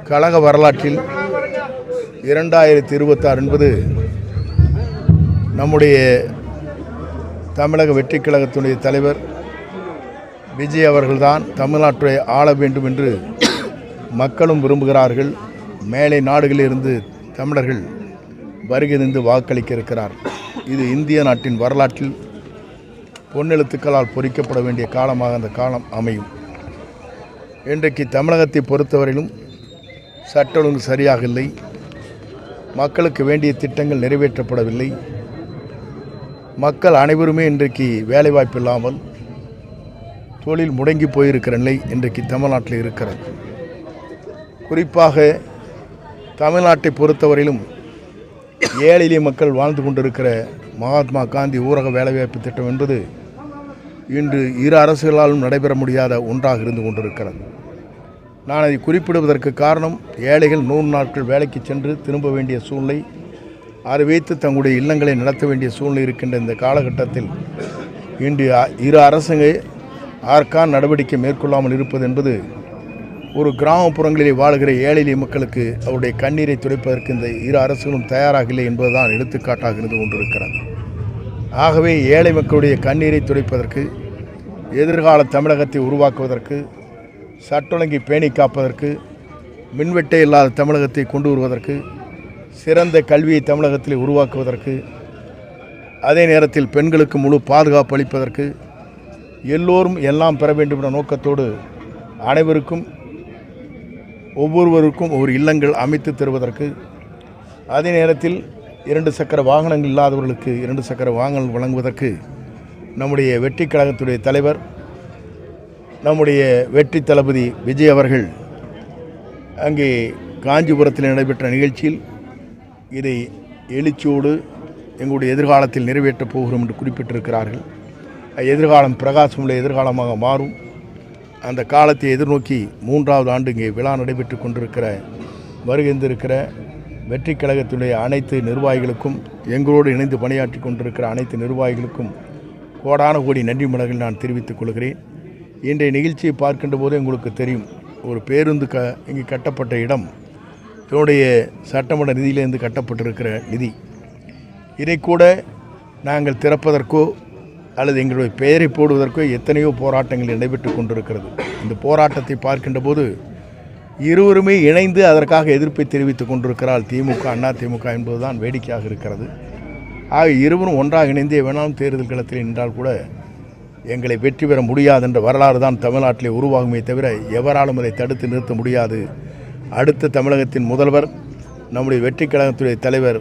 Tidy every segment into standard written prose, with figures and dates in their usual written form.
கழக வரலாற்றில் 2026 என்பது நம்முடைய தமிழக வெற்றி கழகத்தினுடைய தலைவர் விஜய் அவர்கள்தான் தமிழ்நாட்டை ஆள வேண்டும் என்று மக்களும் விரும்புகிறார்கள். மேலை நாடுகளிலிருந்து தமிழர்கள் வருகை தந்து வாக்களிக்க இருக்கிறார். இது இந்திய நாட்டின் வரலாற்றில் பொன்னெழுத்துக்களால் பொறிக்கப்பட வேண்டிய காலமாக அந்த காலம் அமையும். இன்றைக்கு தமிழகத்தை பொறுத்தவரையிலும் சட்ட ஒழுங்கு சரியாக இல்லை. மக்களுக்கு வேண்டிய திட்டங்கள் நிறைவேற்றப்படவில்லை. மக்கள் அனைவருமே இன்றைக்கு வேலைவாய்ப்பு இல்லாமல் தொழில் முடங்கி போயிருக்கிற நிலை இன்றைக்கு தமிழ்நாட்டில் இருக்கிறது. குறிப்பாக தமிழ்நாட்டை பொறுத்தவரையிலும் ஏழை எளிய மக்கள் வாழ்ந்து கொண்டிருக்கிற மகாத்மா காந்தி ஊரக வேலைவாய்ப்பு திட்டம் என்பது இன்று இரு அரசுகளாலும் நடைபெற முடியாத ஒன்றாக இருந்து கொண்டிருக்கிறது. நான் அதை குறிப்பிடுவதற்கு காரணம், ஏழைகள் 100 நாட்கள் வேலைக்கு சென்று திரும்ப வேண்டிய சூழ்நிலை, அதை வைத்து தங்களுடைய இல்லங்களை நடத்த வேண்டிய சூழ்நிலை இருக்கின்ற இந்த காலகட்டத்தில் இன்று இரு அரசுங்க அதற்கான நடவடிக்கை மேற்கொள்ளாமல் இருப்பது என்பது ஒரு கிராமப்புறங்களிலே வாழ்கிற ஏழை எளிய மக்களுக்கு அவருடைய கண்ணீரை துடைப்பதற்கு இந்த இரு அரசுகளும் தயாராக இல்லை என்பதுதான் எடுத்துக்காட்டாக இருந்து கொண்டிருக்கிறது. ஆகவே ஏழை மக்களுடைய கண்ணீரை துடைப்பதற்கு, எதிர்கால தமிழகத்தை உருவாக்குவதற்கு, சட்ட ஒழுங்கை பேணி காப்பதற்கு, மின்வெட்டே இல்லாத தமிழகத்தை கொண்டு வருவதற்கு, சிறந்த கல்வியை தமிழகத்தில் உருவாக்குவதற்கு, அதே நேரத்தில் பெண்களுக்கு முழு பாதுகாப்பு அளிப்பதற்கு, எல்லோரும் எல்லாம் பெற வேண்டும் என்ற நோக்கத்தோடு அனைவருக்கும் ஒவ்வொருவருக்கும் ஒரு இல்லங்கள் அமைத்து தருவதற்கு, அதே நேரத்தில் 2 சக்கர வாகனங்கள் இல்லாதவர்களுக்கு 2 சக்கர வாகனங்கள் வழங்குவதற்கு நம்முடைய வெற்றி கழகத்துடைய தலைவர், நம்முடைய வெற்றி தளபதி விஜய் அவர்கள் அங்கே காஞ்சிபுரத்தில் நடைபெற்ற நிகழ்ச்சியில் இதை எழுச்சியோடு எங்களுடைய எதிர்காலத்தில் நிறைவேற்றப் போகிறோம் என்று குறிப்பிட்டிருக்கிறார்கள். எதிர்காலம் பிரகாசமுள்ள எதிர்காலமாக மாறும். அந்த காலத்தை எதிர்நோக்கி 3வது ஆண்டு இங்கே விழா நடைபெற்று கொண்டிருக்கிற வருகின்றிருக்கிற வெற்றி கழகத்துடைய அனைத்து நிர்வாகிகளுக்கும், எங்களோடு இணைந்து பணியாற்றி கொண்டிருக்கிற அனைத்து நிர்வாகிகளுக்கும் கோடான கோடி நன்றி மலர்கள் நான் தெரிவித்துக் கொள்கிறேன். இன்றைய நிகழ்ச்சியை பார்க்கின்ற போது உங்களுக்கு தெரியும், ஒரு பேருந்து இங்கே கட்டப்பட்ட இடம் இதனுடைய சட்டமன்ற நிதியிலிருந்து கட்டப்பட்டிருக்கிற நிதி. இதை கூட நாங்கள் திறப்பதற்கோ அல்லது எங்களுடைய பெயரை போடுவதற்கோ எத்தனையோ போராட்டங்கள் நடைபெற்று கொண்டிருக்கிறது. இந்த போராட்டத்தை பார்க்கின்ற போது இருவருமே இணைந்து அதற்காக எதிர்ப்பை தெரிவித்துக் கொண்டிருக்கிறார் திமுக, அண்ணா திமுக என்பதுதான் வேடிக்கையாக இருக்கிறது. ஆக இருவரும் ஒன்றாக இணைந்தே வேணாலும் தேர்தல் களத்தில் நின்றால் கூட எங்களை வெற்றி பெற முடியாது என்ற வரலாறு தான் தமிழ்நாட்டிலே உருவாகுமே தவிர எவராலும் அதை தடுத்து நிறுத்த முடியாது. அடுத்த தமிழகத்தின் முதல்வர் நம்முடைய வெற்றி கழகத்துடைய தலைவர்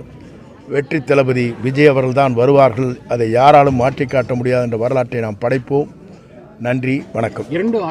வெற்றி தளபதி விஜய் அவர்கள்தான் வருவார்கள். அதை யாராலும் மாற்றி காட்ட முடியாது என்ற வரலாற்றை நாம் படைப்போம். நன்றி, வணக்கம்.